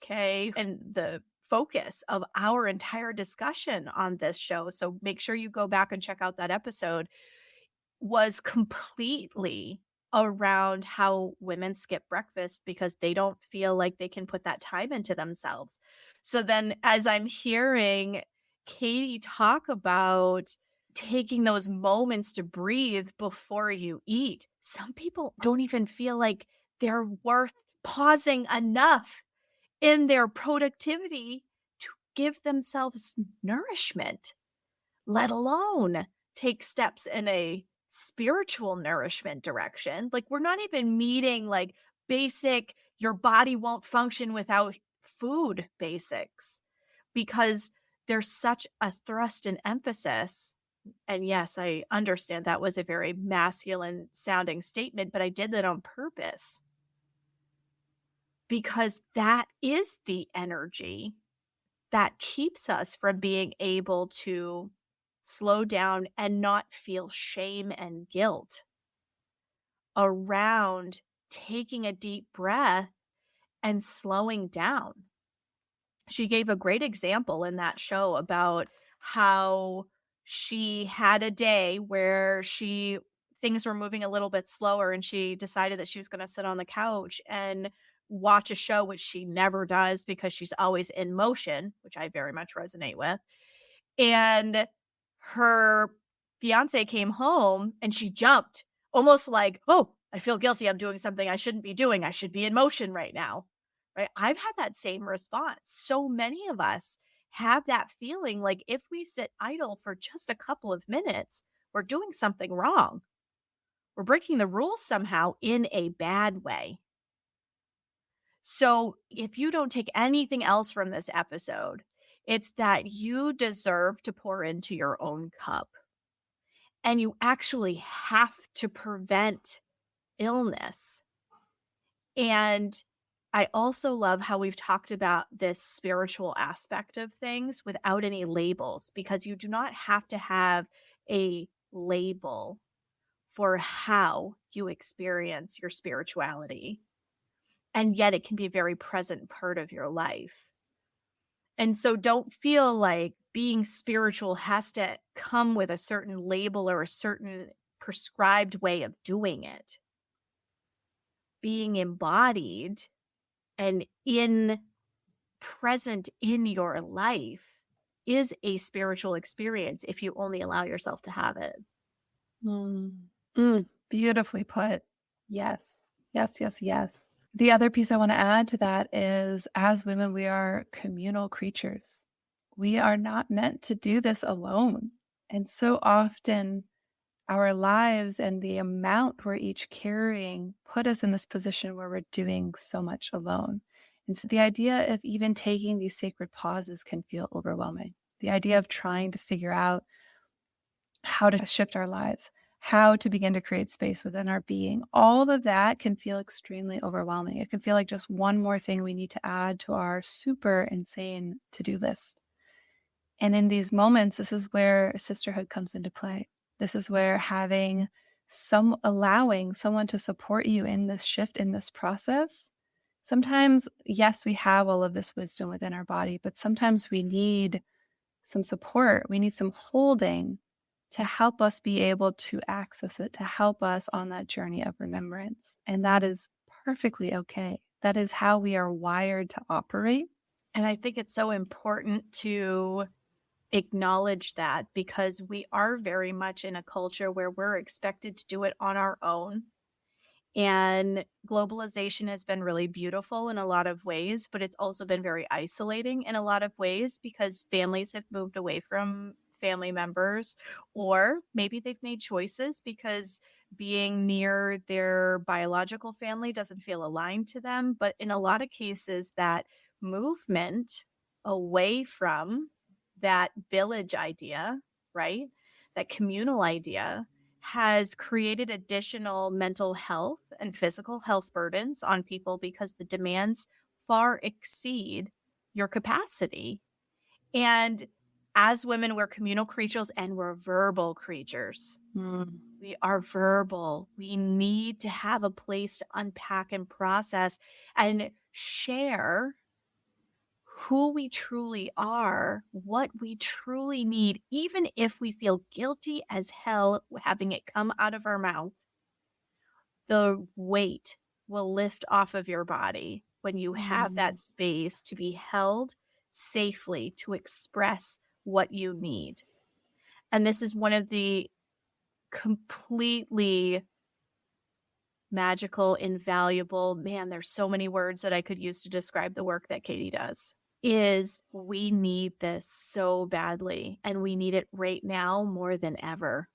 okay, and the focus of our entire discussion on this show, so make sure you go back and check out that episode, was completely around how women skip breakfast because they don't feel like they can put that time into themselves. So then, as I'm hearing Katie talk about taking those moments to breathe before you eat, some people don't even feel like they're worth pausing enough in their productivity to give themselves nourishment, let alone take steps in a spiritual nourishment direction. Like, we're not even meeting like basic, your body won't function without food basics, because there's such a thrust and emphasis. And yes, I understand that was a very masculine sounding statement, but I did that on purpose because that is the energy that keeps us from being able to slow down and not feel shame and guilt around taking a deep breath and slowing down. She gave a great example in that show about how she had a day where things were moving a little bit slower and she decided that she was going to sit on the couch and watch a show, which she never does because she's always in motion, which I very much resonate with. And her fiance came home and she jumped, almost like, "Oh, I feel guilty. I'm doing something I shouldn't be doing. I should be in motion right now." Right? I've had that same response. So many of us have that feeling like if we sit idle for just a couple of minutes, we're doing something wrong. We're breaking the rules somehow in a bad way. So, if you don't take anything else from this episode, it's that you deserve to pour into your own cup. And you actually have to prevent illness. And I also love how we've talked about this spiritual aspect of things without any labels, because you do not have to have a label for how you experience your spirituality. And yet it can be a very present part of your life. And so don't feel like being spiritual has to come with a certain label or a certain prescribed way of doing it. Being embodied and in present in your life is a spiritual experience if you only allow yourself to have it. Beautifully put. Yes. Yes, yes, yes. The other piece I want to add to that is as women, we are communal creatures. We are not meant to do this alone. And so often our lives and the amount we're each carrying put us in this position where we're doing so much alone. And so the idea of even taking these sacred pauses can feel overwhelming. The idea of trying to figure out how to shift our lives, how to begin to create space within our being, all of that can feel extremely overwhelming. It can feel like just one more thing we need to add to our super insane to-do list. And in these moments, this is where sisterhood comes into play. This is where allowing someone to support you in this shift, in this process. Sometimes, yes, we have all of this wisdom within our body, but sometimes we need some support. We need some holding to help us be able to access it, to help us on that journey of remembrance. And that is perfectly okay. That is how we are wired to operate. And I think it's so important to acknowledge that, because we are very much in a culture where we're expected to do it on our own. And globalization has been really beautiful in a lot of ways, but it's also been very isolating in a lot of ways because families have moved away from family members, or maybe they've made choices because being near their biological family doesn't feel aligned to them. But in a lot of cases, that movement away from that village idea, right? That communal idea has created additional mental health and physical health burdens on people because the demands far exceed your capacity. And as women, we're communal creatures and we're verbal creatures. We are verbal. We need to have a place to unpack and process and share who we truly are, what we truly need, even if we feel guilty as hell having it come out of our mouth. The weight will lift off of your body when you have that space to be held safely to express what you need. And this is one of the completely magical, invaluable, man, there's so many words that I could use to describe the work that Katie does, is we need this so badly, and we need it right now more than ever.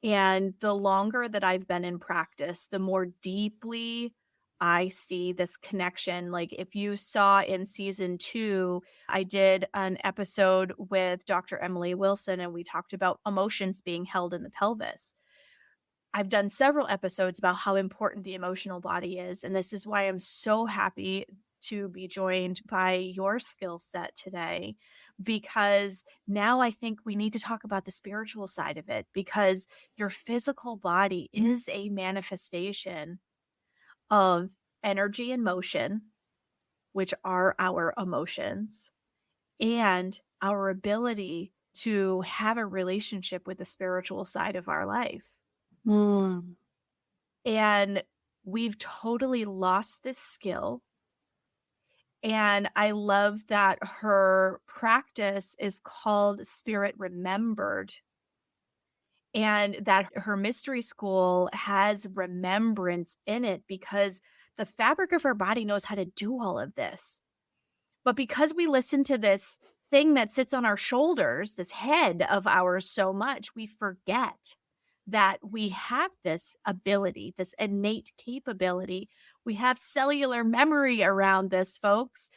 And the longer that I've been in practice, the more deeply I see this connection. Like if you saw in season 2, I did an episode with Dr. Emily Wilson, and we talked about emotions being held in the pelvis. I've done several episodes about how important the emotional body is. And this is why I'm so happy to be joined by your skill set today because now I think we need to talk about the spiritual side of it because your physical body is a manifestation of energy and motion, which are our emotions, and our ability to have a relationship with the spiritual side of our life. Mm. And we've totally lost this skill. And I love that her practice is called Spirit Remembered, and that her mystery school has remembrance in it because the fabric of her body knows how to do all of this. But because we listen to this thing that sits on our shoulders, this head of ours so much, we forget that we have this ability, this innate capability. We have cellular memory around this, folks.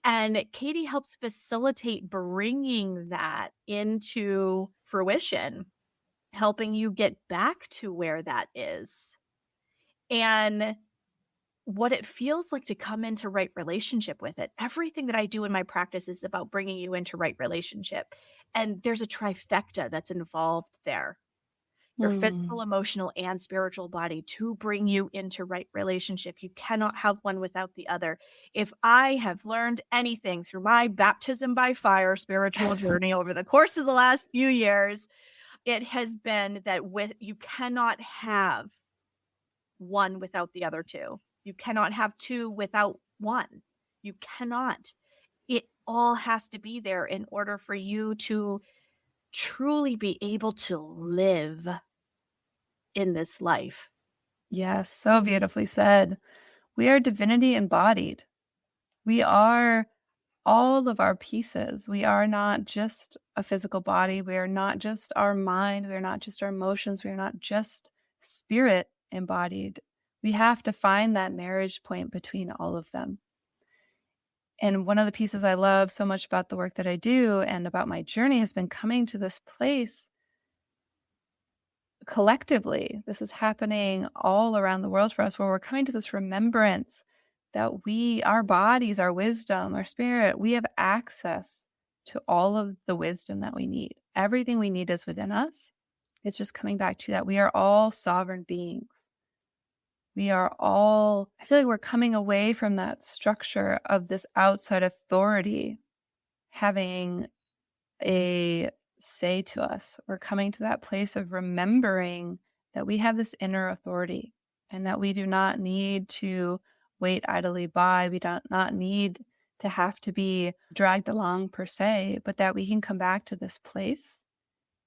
And Katie helps facilitate bringing that into fruition, helping you get back to where that is. And what it feels like to come into right relationship with it. Everything that I do in my practice is about bringing you into right relationship. And there's a trifecta that's involved there. Your physical, Mm. emotional, and spiritual body to bring you into right relationship. You cannot have one without the other. If I have learned anything through my baptism by fire spiritual journey over the course of the last few years, it has been that you cannot have one without the other two. You cannot have two without one. You cannot. It all has to be there in order for you to truly be able to live in this life. Yes, so beautifully said. We are divinity embodied. We are all of our pieces. We are not just a physical body. We are not just our mind. We are not just our emotions. We are not just spirit embodied. We have to find that marriage point between all of them. And one of the pieces I love so much about the work that I do and about my journey has been coming to this place collectively. This is happening all around the world for us, where we're coming to this remembrance that our bodies, our wisdom, our spirit, we have access to all of the wisdom that we need. Everything we need is within us. It's just coming back to that. We are all sovereign beings. We are all, I feel like we're coming away from that structure of this outside authority having a say to us. We're coming to that place of remembering that we have this inner authority and that we do not need to wait idly by. We do not need to have to be dragged along per se, but that we can come back to this place,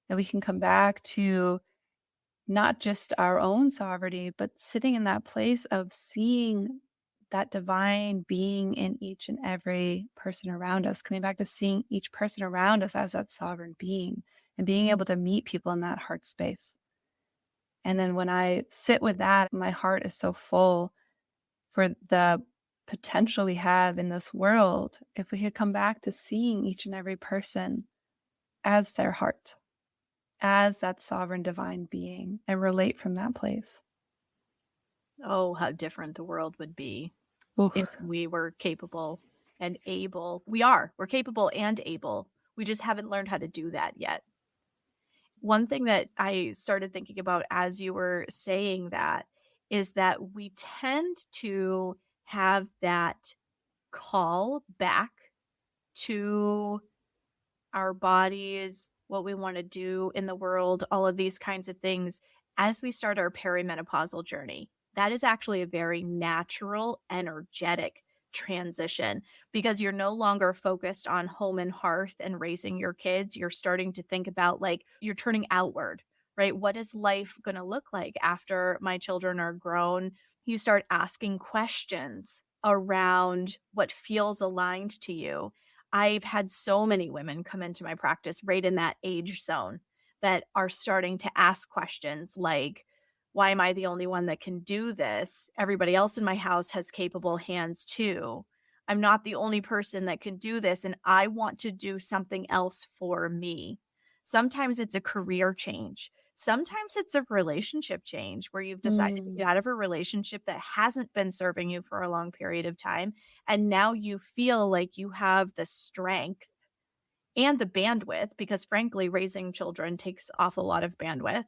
that we can come back to not just our own sovereignty, but sitting in that place of seeing that divine being in each and every person around us, coming back to seeing each person around us as that sovereign being and being able to meet people in that heart space. And then when I sit with that, my heart is so full for the potential we have in this world if we could come back to seeing each and every person as their heart, as that sovereign divine being, and relate from that place. Oh, how different the world would be Oof. if we were capable and able. We're capable and able. We just haven't learned how to do that yet. One thing that I started thinking about as you were saying that is that we tend to have that call back to our bodies, what we want to do in the world, all of these kinds of things as we start our perimenopausal journey. That is actually a very natural, energetic transition because you're no longer focused on home and hearth and raising your kids. You're starting to think about like you're turning outward, right? What is life going to look like after my children are grown? You start asking questions around what feels aligned to you. I've had so many women come into my practice right in that age zone that are starting to ask questions like, why am I the only one that can do this? Everybody else in my house has capable hands too. I'm not the only person that can do this, and I want to do something else for me. Sometimes it's a career change. Sometimes it's a relationship change where you've decided to Mm. get out of a relationship that hasn't been serving you for a long period of time. And now you feel like you have the strength and the bandwidth, because frankly, raising children takes off a lot of bandwidth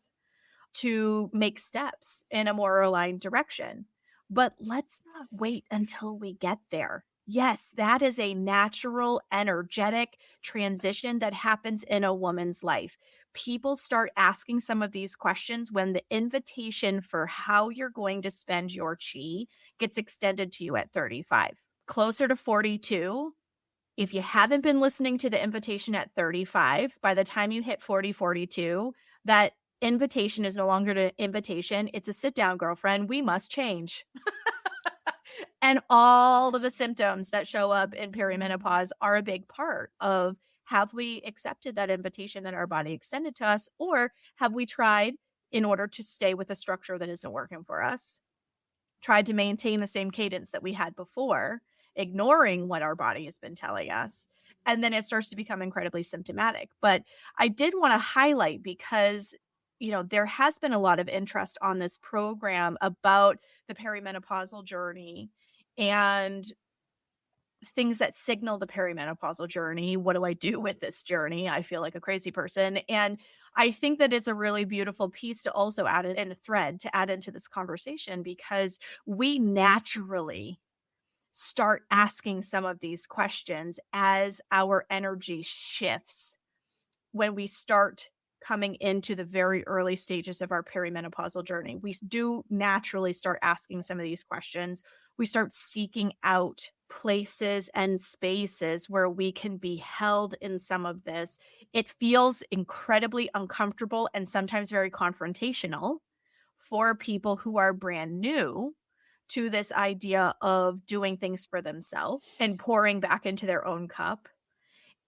to make steps in a more aligned direction. But let's not wait until we get there. Yes, that is a natural, energetic transition that happens in a woman's life. People start asking some of these questions when the invitation for how you're going to spend your chi gets extended to you at 35. Closer to 42, if you haven't been listening to the invitation at 35, by the time you hit 40, 42, that invitation is no longer an invitation. It's a sit down, girlfriend. We must change. And all of the symptoms that show up in perimenopause are a big part of, have we accepted that invitation that our body extended to us, or have we tried in order to stay with a structure that isn't working for us? Tried to maintain the same cadence that we had before, ignoring what our body has been telling us. And then it starts to become incredibly symptomatic. But I did want to highlight, because, there has been a lot of interest on this program about the perimenopausal journey and things that signal the perimenopausal journey. What do I do with this journey? I feel like a crazy person. And I think that it's a really beautiful piece to also add it in a thread to add into this conversation, because we naturally start asking some of these questions as our energy shifts when we start coming into the very early stages of our perimenopausal journey. We do naturally start asking some of these questions. We start seeking out places and spaces where we can be held in some of this. It feels incredibly uncomfortable and sometimes very confrontational for people who are brand new to this idea of doing things for themselves and pouring back into their own cup.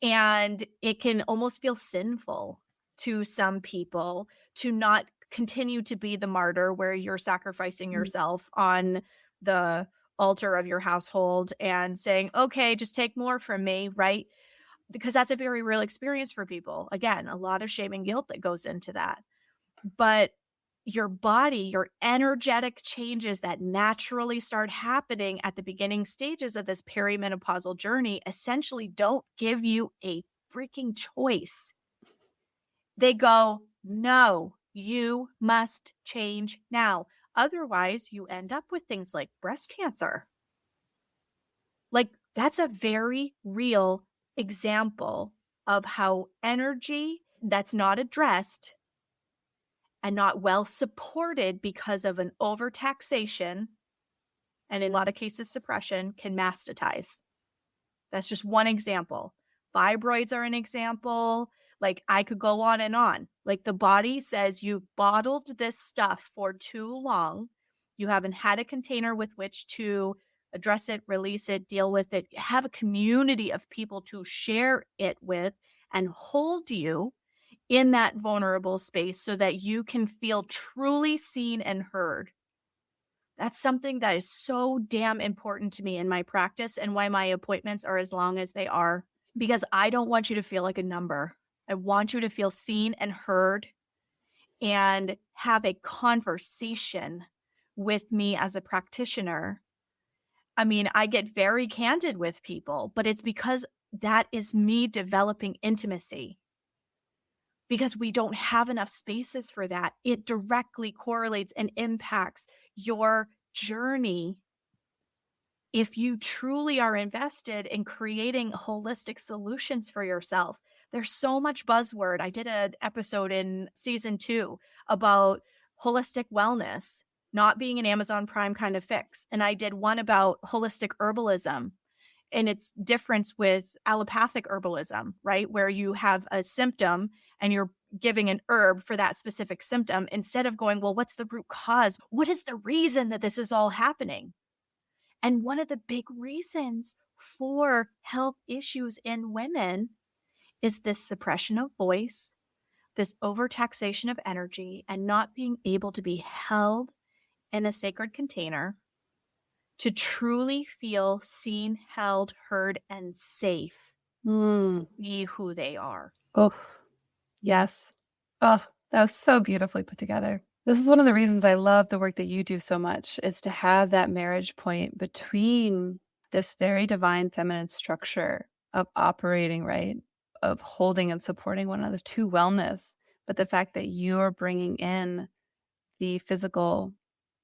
And it can almost feel sinful to some people to not continue to be the martyr where you're sacrificing Mm. yourself on the altar of your household and saying, okay, just take more from me, right? Because that's a very real experience for people. Again, a lot of shame and guilt that goes into that. But your body, your energetic changes that naturally start happening at the beginning stages of this perimenopausal journey essentially don't give you a freaking choice. They go, no, you must change now. Otherwise, you end up with things like breast cancer. Like, that's a very real example of how energy that's not addressed and not well supported because of an overtaxation, and in a lot of cases suppression, can mastitize. That's just one example. Fibroids are an example. Like, I could go on and on. Like, the body says you've bottled this stuff for too long. You haven't had a container with which to address it, release it, deal with it, have a community of people to share it with and hold you in that vulnerable space so that you can feel truly seen and heard. That's something that is so damn important to me in my practice and why my appointments are as long as they are, because I don't want you to feel like a number. I want you to feel seen and heard and have a conversation with me as a practitioner. I mean, I get very candid with people, but it's because that is me developing intimacy, because we don't have enough spaces for that. It directly correlates and impacts your journey if you truly are invested in creating holistic solutions for yourself. There's so much buzzword. I did an episode in season 2 about holistic wellness not being an Amazon Prime kind of fix. And I did one about holistic herbalism and its difference with allopathic herbalism, right? Where you have a symptom and you're giving an herb for that specific symptom instead of going, well, what's the root cause? What is the reason that this is all happening? And one of the big reasons for health issues in women is this suppression of voice, this overtaxation of energy, and not being able to be held in a sacred container to truly feel seen, held, heard, and safe Mm. be who they are. Oh, yes. Oh. That was so beautifully put together. This is one of the reasons I love the work that you do so much, is to have that marriage point between this very divine feminine structure of operating, right? Of holding and supporting one another to wellness, but the fact that you're bringing in the physical,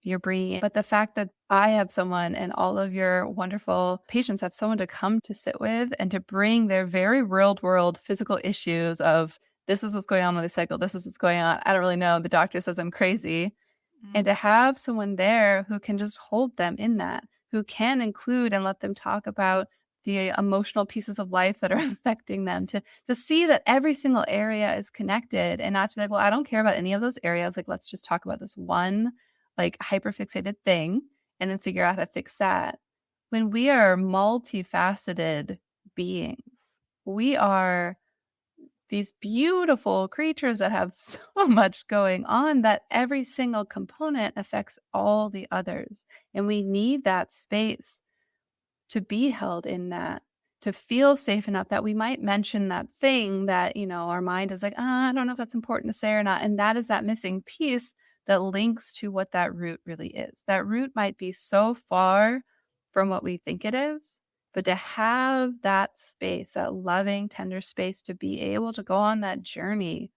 you're bringing in, but the fact that I have someone and all of your wonderful patients have someone to come to sit with and to bring their very real world physical issues of, this is what's going on with the cycle. This is what's going on. I don't really know. The doctor says I'm crazy. And Mm. to have someone there who can just hold them in that, who can include and let them talk about the emotional pieces of life that are affecting them, to see that every single area is connected and not to be like, well, I don't care about any of those areas. Like, let's just talk about this one like hyperfixated thing and then figure out how to fix that. When we are multifaceted beings, we are these beautiful creatures that have so much going on that every single component affects all the others. And we need that space to be held in that, to feel safe enough that we might mention that thing that, our mind is like, I don't know if that's important to say or not. And that is that missing piece that links to what that root really is. That root might be so far from what we think it is, but to have that space, that loving, tender space to be able to go on that journey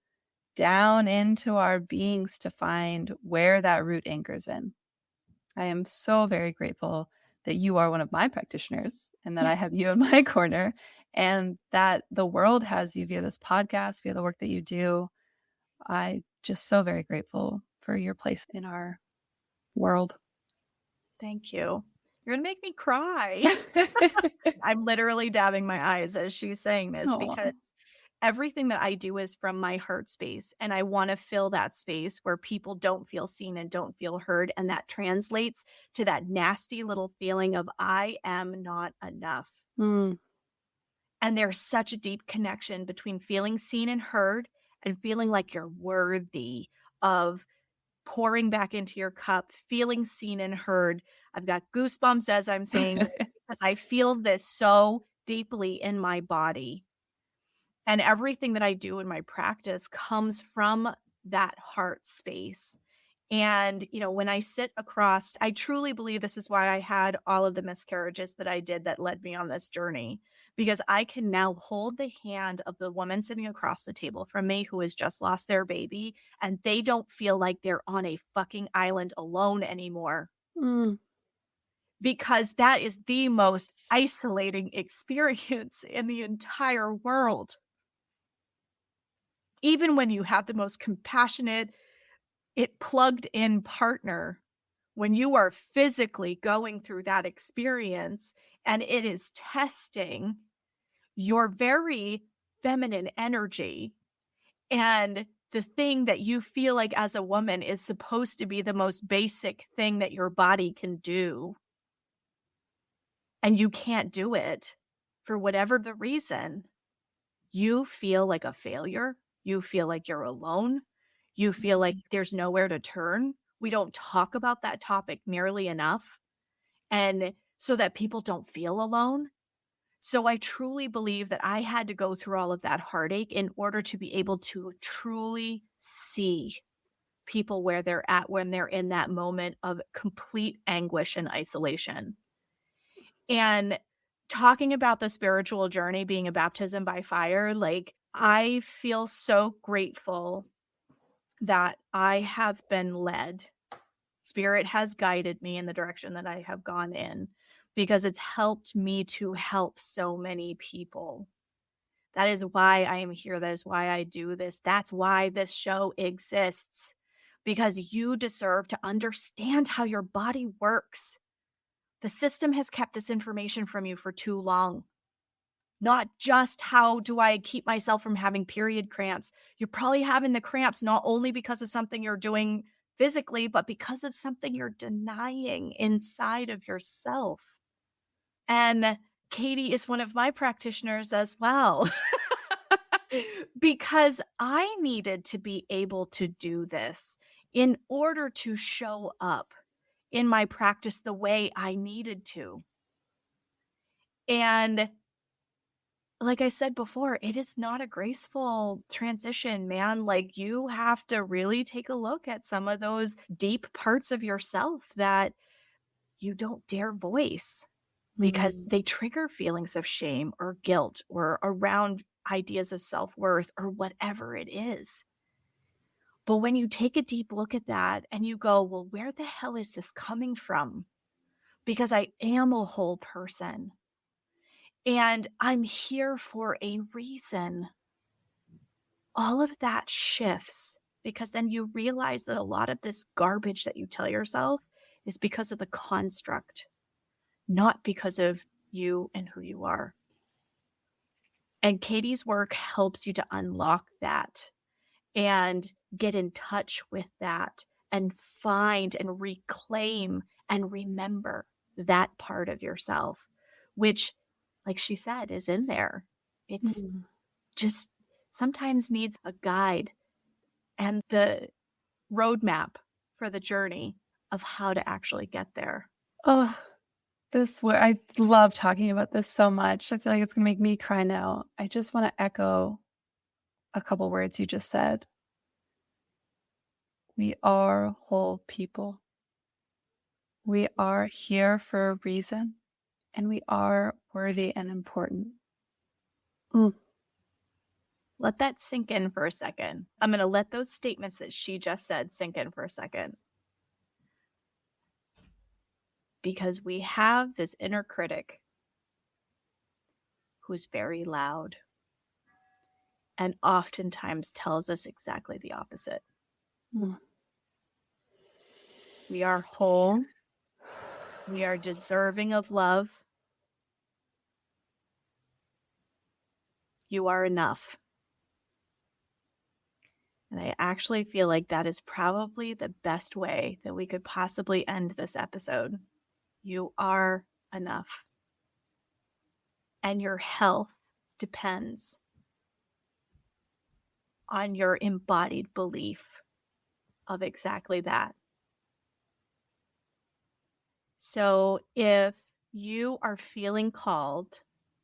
down into our beings to find where that root anchors in. I am so very grateful that you are one of my practitioners and that I have you in my corner and that the world has you via this podcast, via the work that you do. I just so very grateful for your place in our world. Thank you. You're gonna make me cry. I'm literally dabbing my eyes as she's saying this Oh. because everything that I do is from my heart space, and I wanna fill that space where people don't feel seen and don't feel heard, and that translates to that nasty little feeling of, "I am not enough." Mm. And there's such a deep connection between feeling seen and heard and feeling like you're worthy of pouring back into your cup, feeling seen and heard. I've got goosebumps as I'm saying this because I feel this so deeply in my body. And everything that I do in my practice comes from that heart space. And, when I sit across, I truly believe this is why I had all of the miscarriages that I did that led me on this journey, because I can now hold the hand of the woman sitting across the table from me who has just lost their baby, and they don't feel like they're on a fucking island alone anymore, Mm. because that is the most isolating experience in the entire world. Even when you have the most compassionate, it plugged in partner, when you are physically going through that experience and it is testing your very feminine energy and the thing that you feel like as a woman is supposed to be the most basic thing that your body can do, and you can't do it for whatever the reason, you feel like a failure. You feel like you're alone. You feel like there's nowhere to turn. We don't talk about that topic nearly enough, and so that people don't feel alone. So I truly believe that I had to go through all of that heartache in order to be able to truly see people where they're at when they're in that moment of complete anguish and isolation. And talking about the spiritual journey being a baptism by fire, like, I feel so grateful that I have been led. Spirit has guided me in the direction that I have gone in because it's helped me to help so many people. That is why I am here. That is why I do this. That's why this show exists, because you deserve to understand how your body works. The system has kept this information from you for too long. Not just how do I keep myself from having period cramps. You're probably having the cramps not only because of something you're doing physically, but because of something you're denying inside of yourself. And Katie is one of my practitioners as well. Because I needed to be able to do this in order to show up in my practice the way I needed to. And like I said before, it is not a graceful transition, man. Like, you have to really take a look at some of those deep parts of yourself that you don't dare voice because Mm, they trigger feelings of shame or guilt or around ideas of self-worth or whatever it is. But when you take a deep look at that and you go, well, where the hell is this coming from? Because I am a whole person and I'm here for a reason. All of that shifts because then you realize that a lot of this garbage that you tell yourself is because of the construct, not because of you and who you are. And Katie's work helps you to unlock that and get in touch with that and find and reclaim and remember that part of yourself, which, like she said, is in there. It's mm. just sometimes needs a guide and the roadmap for the journey of how to actually get there. Oh, I love talking about this so much. I feel like it's gonna make me cry now. I just want to echo a couple words you just said. We are whole people. We are here for a reason, and we are worthy and important. Mm. Let that sink in for a second. I'm going to let those statements that she just said sink in for a second. Because we have this inner critic who's very loud and oftentimes tells us exactly the opposite. Mm. We are whole. We are deserving of love. You are enough. And I actually feel like that is probably the best way that we could possibly end this episode. You are enough. And your health depends on your embodied belief of exactly that. So if you are feeling called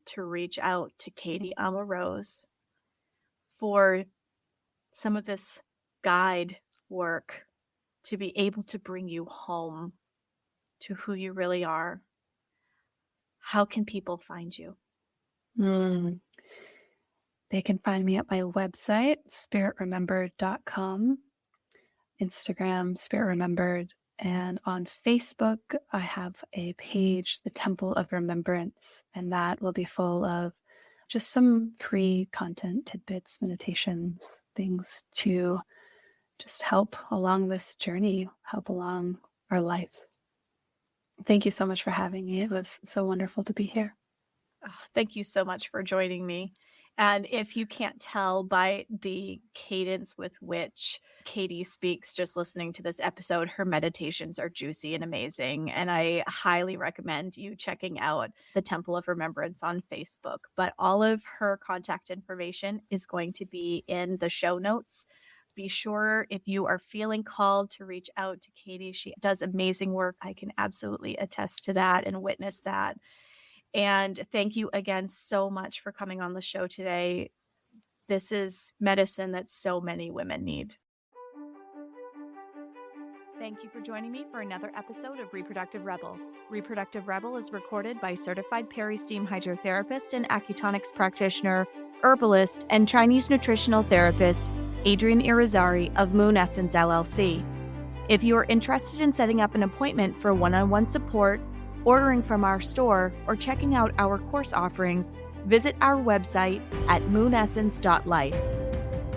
to reach out to Katie Amarose for some of this guide work to be able to bring you home to who you really are, how can people find you? Mm. They can find me at my website, spiritremembered.com, Instagram, Spirit Remembered, and on Facebook, I have a page, the Temple of Remembrance, and that will be full of just some free content, tidbits, meditations, things to just help along this journey, help along our lives. Thank you so much for having me. It was so wonderful to be here. Oh, thank you so much for joining me. And if you can't tell by the cadence with which Katie speaks, just listening to this episode, her meditations are juicy and amazing. And I highly recommend you checking out the Temple of Remembrance on Facebook. But all of her contact information is going to be in the show notes. Be sure, if you are feeling called, to reach out to Katie. She does amazing work. I can absolutely attest to that and witness that. And thank you again so much for coming on the show today. This is medicine that so many women need. Thank you for joining me for another episode of Reproductive Rebel. Reproductive Rebel is recorded by certified peri-steam hydrotherapist and acutonics practitioner, herbalist, and Chinese nutritional therapist, Adrienne Irizarry of Moon Essence LLC. If you are interested in setting up an appointment for one-on-one support, ordering from our store, or checking out our course offerings, visit our website at moonessence.life.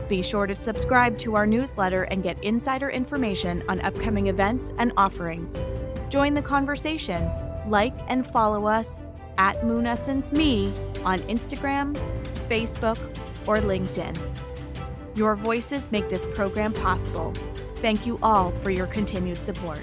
Be sure to subscribe to our newsletter and get insider information on upcoming events and offerings. Join the conversation. Like and follow us at MoonEssenceMe on Instagram, Facebook, or LinkedIn. Your voices make this program possible. Thank you all for your continued support.